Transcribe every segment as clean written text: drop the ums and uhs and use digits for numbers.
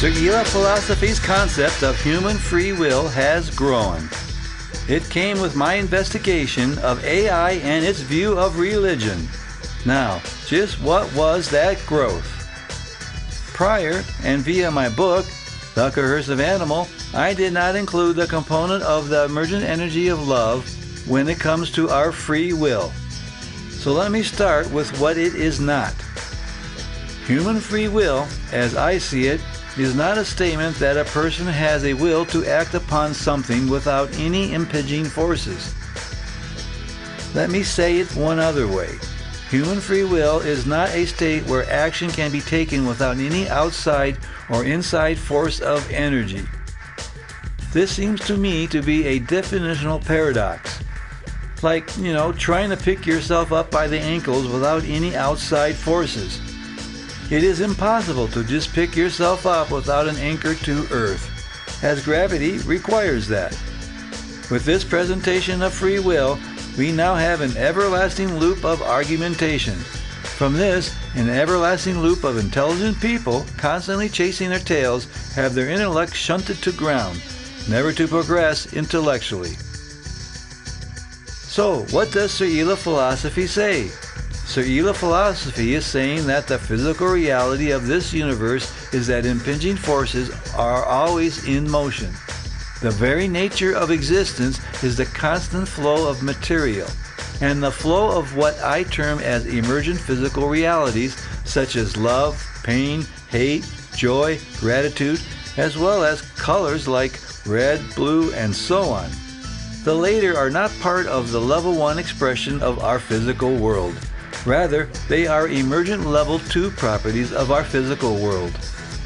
Seryla Philosophy's concept of human free will has grown. It came with my investigation of AI and its view of religion. Now, just what was that growth? Prior, and via my book, The Coercive Animal, I did not include the component of the emergent energy of love when it comes to our free will. So let me start with what it is not. Human free will, as I see it, is not a statement that a person has a will to act upon something without any impinging forces. Let me say it one other way. Human free will is not a state where action can be taken without any outside or inside force of energy. This seems to me to be a definitional paradox. Like, trying to pick yourself up by the ankles without any outside forces. It is impossible to just pick yourself up without an anchor to earth, as gravity requires that. With this presentation of free will, we now have an everlasting loop of argumentation. From this, an everlasting loop of intelligent people constantly chasing their tails have their intellect shunted to ground, never to progress intellectually. So, what does Seryla Philosophy say? Seryla Philosophy is saying that the physical reality of this universe is that impinging forces are always in motion. The very nature of existence is the constant flow of material, and the flow of what I term as emergent physical realities such as love, pain, hate, joy, gratitude, as well as colors like red, blue, and so on. The latter are not part of the level 1 expression of our physical world. Rather, they are emergent level 2 properties of our physical world.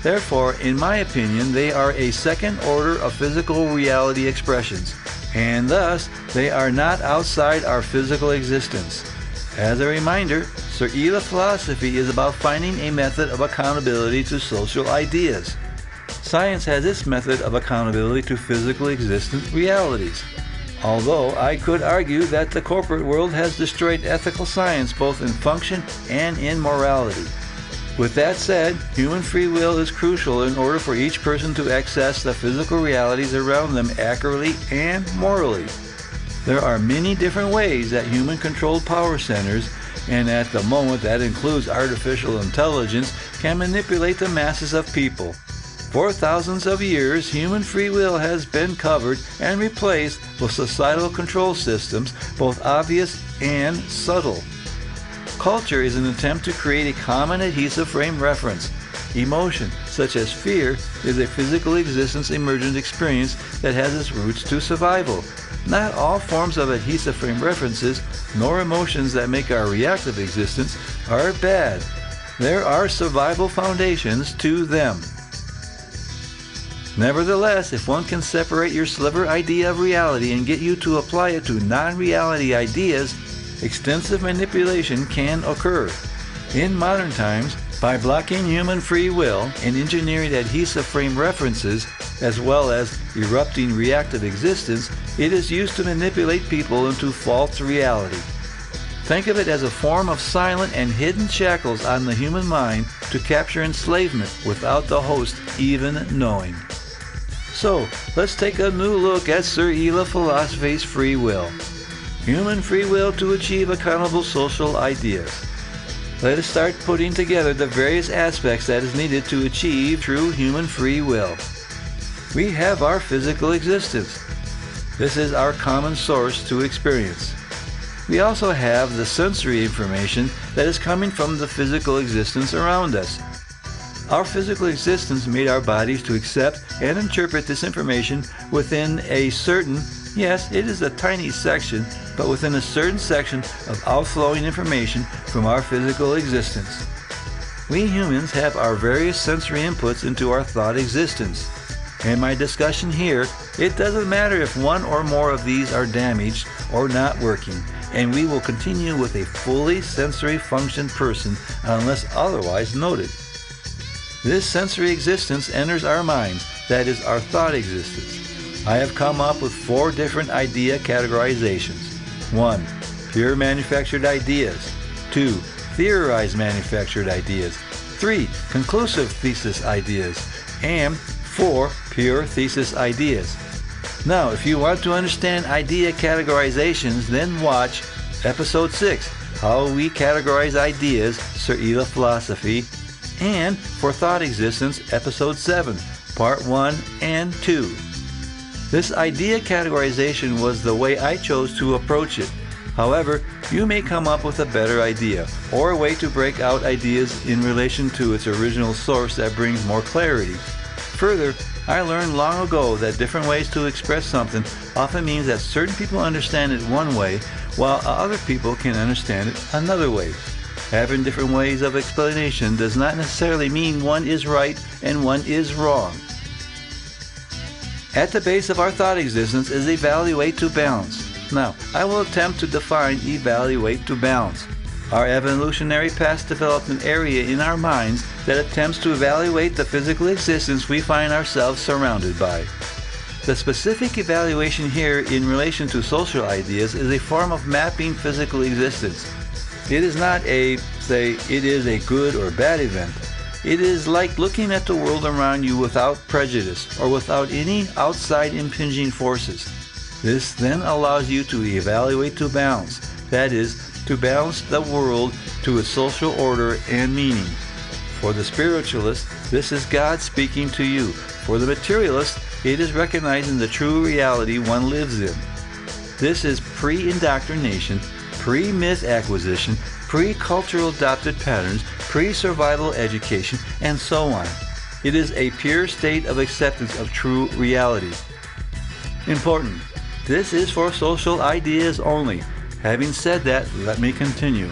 Therefore, in my opinion, they are a second order of physical reality expressions, and thus, they are not outside our physical existence. As a reminder, Seryla Philosophy is about finding a method of accountability to social ideas. Science has its method of accountability to physically existent realities. Although I could argue that the corporate world has destroyed ethical science both in function and in morality. With that said, human free will is crucial in order for each person to access the physical realities around them accurately and morally. There are many different ways that human-controlled power centers, and at the moment that includes artificial intelligence, can manipulate the masses of people. For thousands of years, human free will has been covered and replaced with societal control systems, both obvious and subtle. Culture is an attempt to create a common adhesive frame reference. Emotion, such as fear, is a physical existence emergent experience that has its roots to survival. Not all forms of adhesive frame references, nor emotions that make our reactive existence, are bad. There are survival foundations to them. Nevertheless, if one can separate your sliver idea of reality and get you to apply it to non-reality ideas, extensive manipulation can occur. In modern times, by blocking human free will and engineering adhesive frame references, as well as erupting reactive existence, it is used to manipulate people into false reality. Think of it as a form of silent and hidden shackles on the human mind to capture enslavement without the host even knowing. So, let's take a new look at Seryla Philosophy's free will. Human free will to achieve accountable social ideas. Let us start putting together the various aspects that is needed to achieve true human free will. We have our physical existence. This is our common source to experience. We also have the sensory information that is coming from the physical existence around us. Our physical existence made our bodies to accept and interpret this information within a certain, yes, it is a tiny section, but within a certain section of outflowing information from our physical existence. We humans have our various sensory inputs into our thought existence. In my discussion here, it doesn't matter if one or more of these are damaged or not working, and we will continue with a fully sensory function person unless otherwise noted. This sensory existence enters our minds, that is our thought existence. I have come up with 4 different idea categorizations. 1. Pure manufactured ideas. 2. Theorized manufactured ideas. 3. Conclusive thesis ideas. and 4 pure thesis ideas. Now, if you want to understand idea categorizations, then watch Episode 6, How We Categorize Ideas, Seryla Philosophy, and For Thought Existence, Episode 7, Part 1 and 2. This idea categorization was the way I chose to approach it. However, you may come up with a better idea, or a way to break out ideas in relation to its original source that brings more clarity. Further, I learned long ago that different ways to express something often means that certain people understand it one way, while other people can understand it another way. Having different ways of explanation does not necessarily mean one is right and one is wrong. At the base of our thought existence is evaluate to balance. Now, I will attempt to define evaluate to balance. Our evolutionary past development area in our minds that attempts to evaluate the physical existence we find ourselves surrounded by. The specific evaluation here in relation to social ideas is a form of mapping physical existence. It is not a, say, it is a good or bad event. It is like looking at the world around you without prejudice or without any outside impinging forces. This then allows you to evaluate to balance, that is, to balance the world to its social order and meaning. For the spiritualist, this is God speaking to you. For the materialist, it is recognizing the true reality one lives in. This is pre-indoctrination, pre-myth acquisition, pre-cultural adopted patterns, pre-survival education, and so on. It is a pure state of acceptance of true reality. Important. This is for social ideas only. Having said that, let me continue.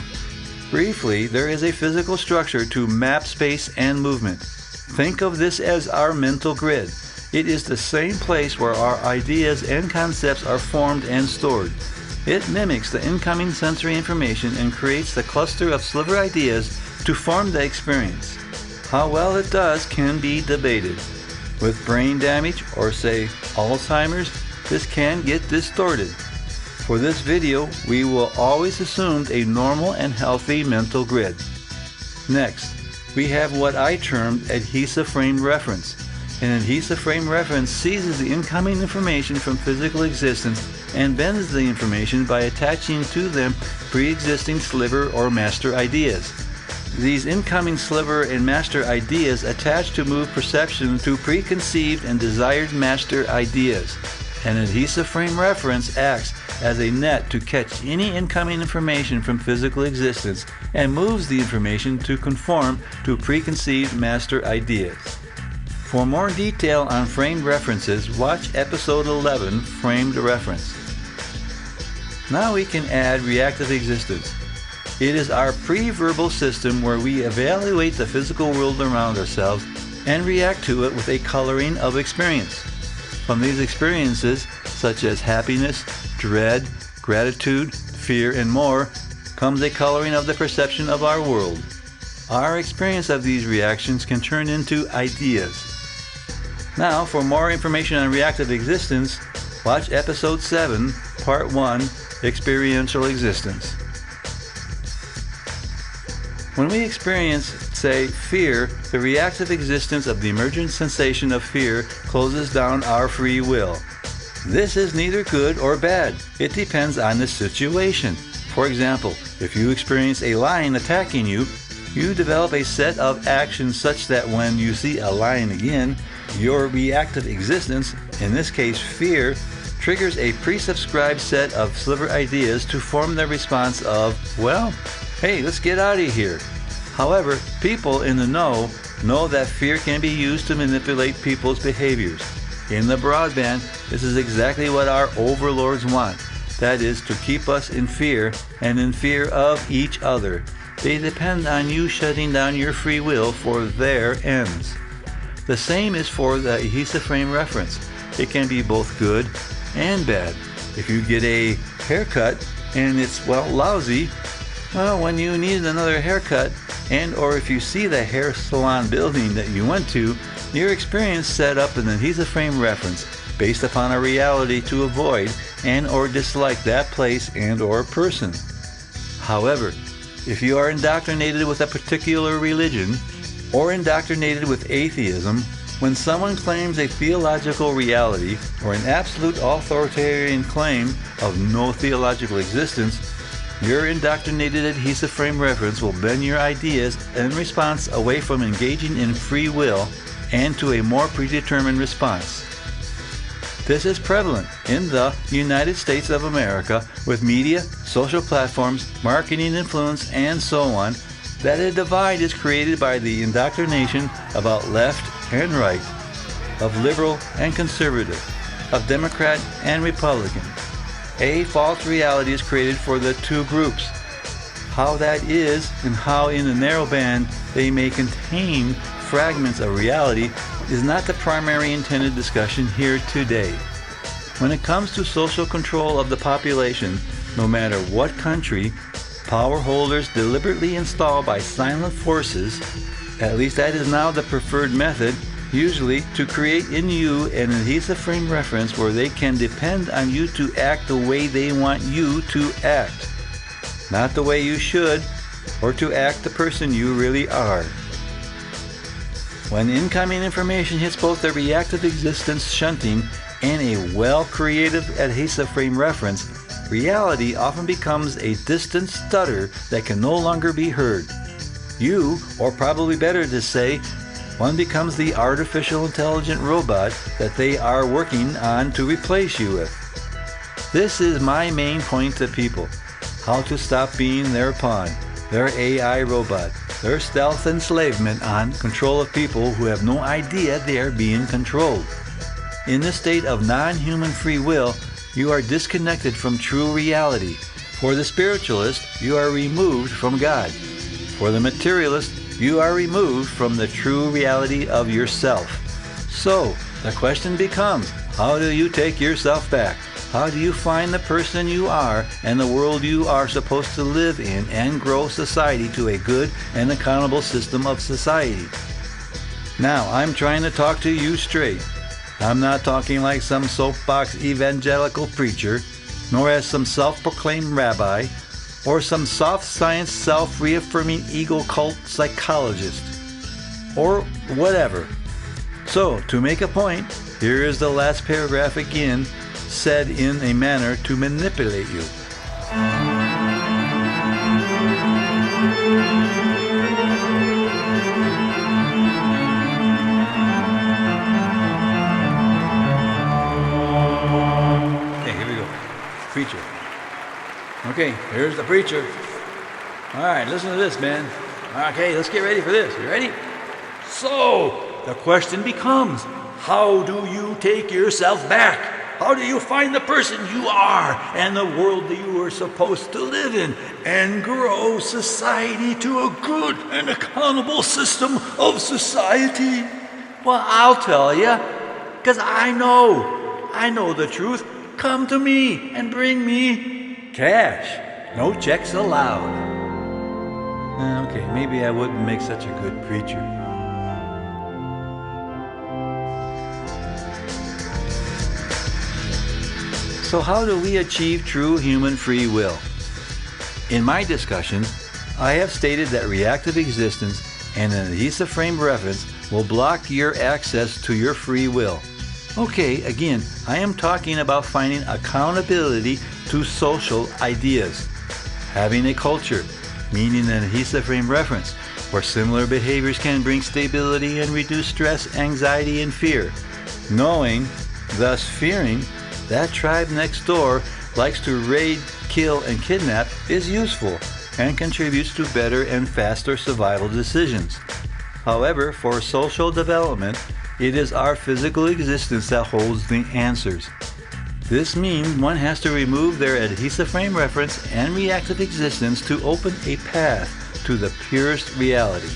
Briefly, there is a physical structure to map space and movement. Think of this as our mental grid. It is the same place where our ideas and concepts are formed and stored. It mimics the incoming sensory information and creates the cluster of sliver ideas to form the experience. How well it does can be debated. With brain damage, or say Alzheimer's, this can get distorted. For this video, we will always assume a normal and healthy mental grid. Next, we have what I termed adhesive frame reference. An adhesive frame reference seizes the incoming information from physical existence and bends the information by attaching to them pre-existing sliver or master ideas. These incoming sliver and master ideas attach to move perception to preconceived and desired master ideas. An adhesive frame reference acts as a net to catch any incoming information from physical existence and moves the information to conform to preconceived master ideas. For more detail on framed references, watch Episode 11, Framed Reference. Now we can add reactive existence. It is our pre-verbal system where we evaluate the physical world around ourselves and react to it with a coloring of experience. From these experiences, such as happiness, dread, gratitude, fear, and more, comes a coloring of the perception of our world. Our experience of these reactions can turn into ideas. Now, for more information on reactive existence, watch Episode 7, Part 1, Experiential Existence. When we experience, say, fear, the reactive existence of the emergent sensation of fear closes down our free will. This is neither good or bad. It depends on the situation. For example, if you experience a lion attacking you, you develop a set of actions such that when you see a lion again, your reactive existence, in this case fear, triggers a pre-subscribed set of sliver ideas to form the response of, well, hey, let's get out of here. However, people in the know that fear can be used to manipulate people's behaviors. In the broadband, this is exactly what our overlords want. That is, to keep us in fear and in fear of each other. They depend on you shutting down your free will for their ends. The same is for the adhesive frame reference. It can be both good and bad. If you get a haircut and it's, well, lousy, well, when you need another haircut, and or if you see the hair salon building that you went to, your experience set up an adhesive frame reference based upon a reality to avoid and or dislike that place and or person. However, if you are indoctrinated with a particular religion or indoctrinated with atheism, When someone claims a theological reality or an absolute authoritarian claim of no theological existence, your indoctrinated adhesive frame reference will bend your ideas in response away from engaging in free will and to a more predetermined response. This is prevalent in the United States of America with media, social platforms, marketing influence, and so on, that a divide is created by the indoctrination about left and right, of liberal and conservative, of Democrat and Republican. A false reality is created for the two groups. How that is, and how in a narrow band they may contain fragments of reality, is not the primary intended discussion here today. When it comes to social control of the population, no matter what country, power holders deliberately install by silent forces, at least that is now the preferred method, usually to create in you an adhesive frame reference where they can depend on you to act the way they want you to act, not the way you should, or to act the person you really are. When incoming information hits both the reactive existence shunting and a well-created adhesive frame reference, reality often becomes a distant stutter that can no longer be heard. You, or probably better to say, one becomes the artificial intelligent robot that they are working on to replace you with. This is my main point to people: how to stop being their pawn, their AI robot, their stealth enslavement on control of people who have no idea they are being controlled. In this state of non-human free will, you are disconnected from true reality. For the spiritualist, you are removed from God. For the materialist, you are removed from the true reality of yourself. So, the question becomes, how do you take yourself back? How do you find the person you are and the world you are supposed to live in and grow society to a good and accountable system of society? Now, I'm trying to talk to you straight. I'm not talking like some soapbox evangelical preacher, nor as some self-proclaimed rabbi, or some soft science self-reaffirming ego cult psychologist, or whatever. So, to make a point, here is the last paragraph again, said in a manner to manipulate you. Okay, here we go. Preacher. Okay, here's the preacher. All right, listen to this, man. Okay, let's get ready for this. You ready? So, the question becomes, how do you take yourself back? How do you find the person you are and the world that you are supposed to live in and grow society to a good and accountable system of society? Well, I'll tell you, because I know the truth. Come to me and bring me cash. No checks allowed. Okay, maybe I wouldn't make such a good preacher. So how do we achieve true human free will? In my discussion, I have stated that reactive existence and an adhesive frame reference will block your access to your free will. Okay, again, I am talking about finding accountability to social ideas. Having a culture, meaning an adhesive frame reference, where similar behaviors can bring stability and reduce stress, anxiety, and fear. Knowing, thus fearing, that tribe next door likes to raid, kill, and kidnap is useful and contributes to better and faster survival decisions. However, for social development, it is our physical existence that holds the answers. This means one has to remove their adhesive frame reference and reactive existence to open a path to the purest reality.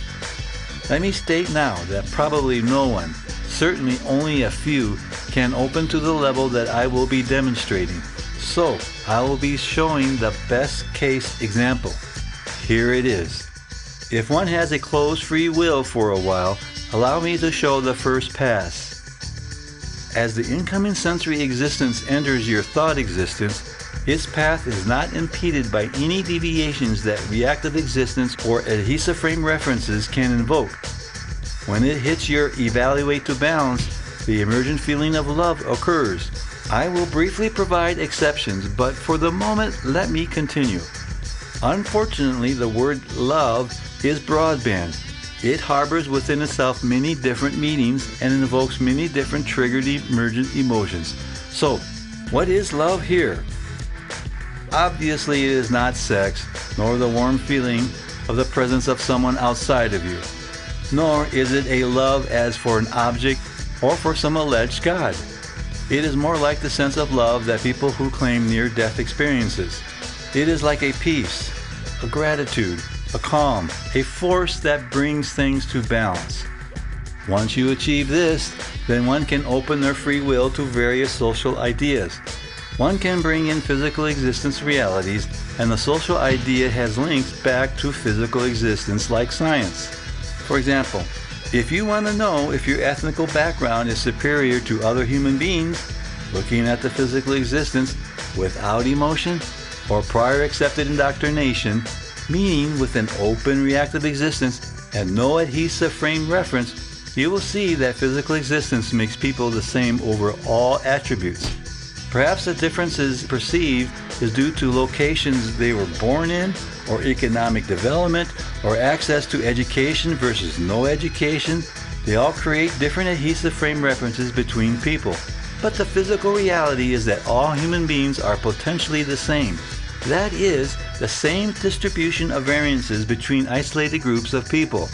Let me state now that probably no one, certainly only a few, can open to the level that I will be demonstrating. So, I will be showing the best case example. Here it is. If one has a closed free will for a while, allow me to show the first pass. As the incoming sensory existence enters your thought existence, its path is not impeded by any deviations that reactive existence or adhesive frame references can invoke. When it hits your evaluate to balance, the emergent feeling of love occurs. I will briefly provide exceptions, but for the moment, let me continue. Unfortunately, the word love is broadband. It harbors within itself many different meanings and invokes many different triggered emergent emotions. So, what is love here? Obviously, it is not sex, nor the warm feeling of the presence of someone outside of you. Nor is it a love as for an object or for some alleged God. It is more like the sense of love that people who claim near-death experiences. It is like a peace, a gratitude, a calm, a force that brings things to balance. Once you achieve this, then one can open their free will to various social ideas. One can bring in physical existence realities, and the social idea has links back to physical existence like science. For example, if you want to know if your ethnical background is superior to other human beings, looking at the physical existence without emotion or prior accepted indoctrination, meaning with an open reactive existence and no adhesive frame reference, you will see that physical existence makes people the same over all attributes. Perhaps the differences perceived is due to locations they were born in, or economic development, or access to education versus no education. They all create different adhesive frame references between people. But the physical reality is that all human beings are potentially the same. That is, the same distribution of variances between isolated groups of people.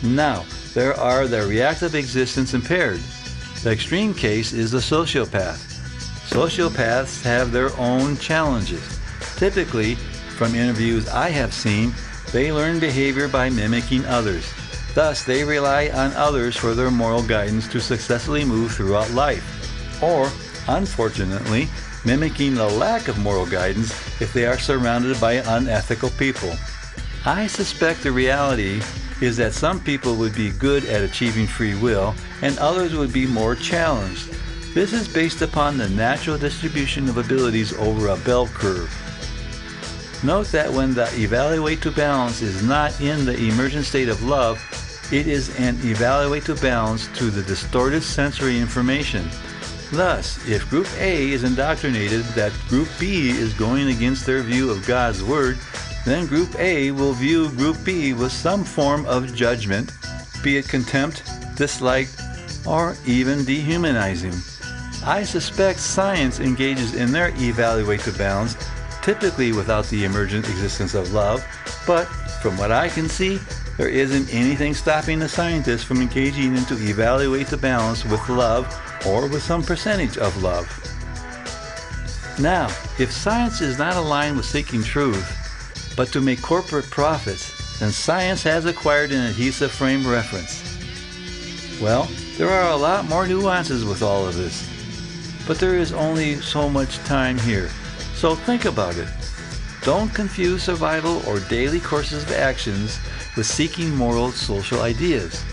Now, there are the reactive existence impaired. The extreme case is the sociopath. Sociopaths have their own challenges. Typically, from interviews I have seen, they learn behavior by mimicking others. Thus, they rely on others for their moral guidance to successfully move throughout life. Or, unfortunately, mimicking the lack of moral guidance if they are surrounded by unethical people. I suspect the reality is that some people would be good at achieving free will and others would be more challenged. This is based upon the natural distribution of abilities over a bell curve. Note that when the evaluate to balance is not in the emergent state of love, it is an evaluate to balance to the distorted sensory information. Thus, if Group A is indoctrinated that Group B is going against their view of God's Word, then Group A will view Group B with some form of judgment, be it contempt, dislike, or even dehumanizing. I suspect science engages in their evaluate to balance, typically without the emergent existence of love, but from what I can see, there isn't anything stopping the scientists from engaging into evaluate the balance with love or with some percentage of love. Now, if science is not aligned with seeking truth, but to make corporate profits, then science has acquired an adhesive frame reference. Well, there are a lot more nuances with all of this, but there is only so much time here, so think about it. Don't confuse survival or daily courses of actions with seeking moral social ideas.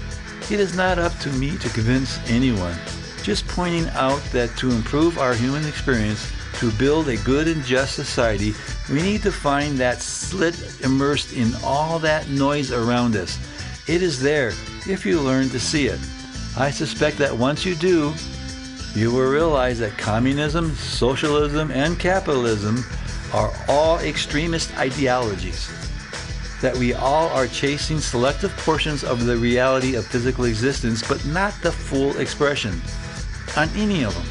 It is not up to me to convince anyone, just pointing out that to improve our human experience, to build a good and just society, we need to find that slit immersed in all that noise around us. It is there if you learn to see it. I suspect that once you do, you will realize that communism, socialism, and capitalism are all extremist ideologies. That we all are chasing selective portions of the reality of physical existence, but not the full expression on any of them.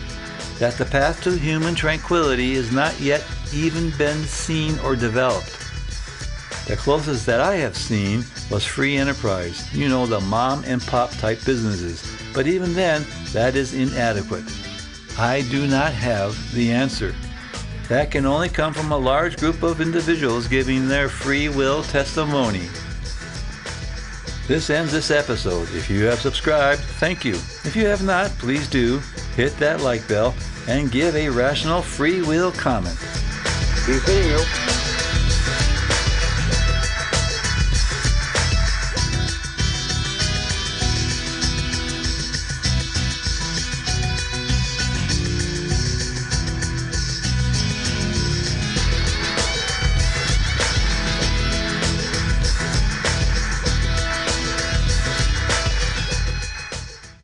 That the path to human tranquility has not yet even been seen or developed. The closest that I have seen was free enterprise, you know, the mom and pop type businesses. But even then, that is inadequate. I do not have the answer. That can only come from a large group of individuals giving their free will testimony. This ends this episode. If you have subscribed, thank you. If you have not, please do hit that like bell and give a rational free will comment. Be seeing you.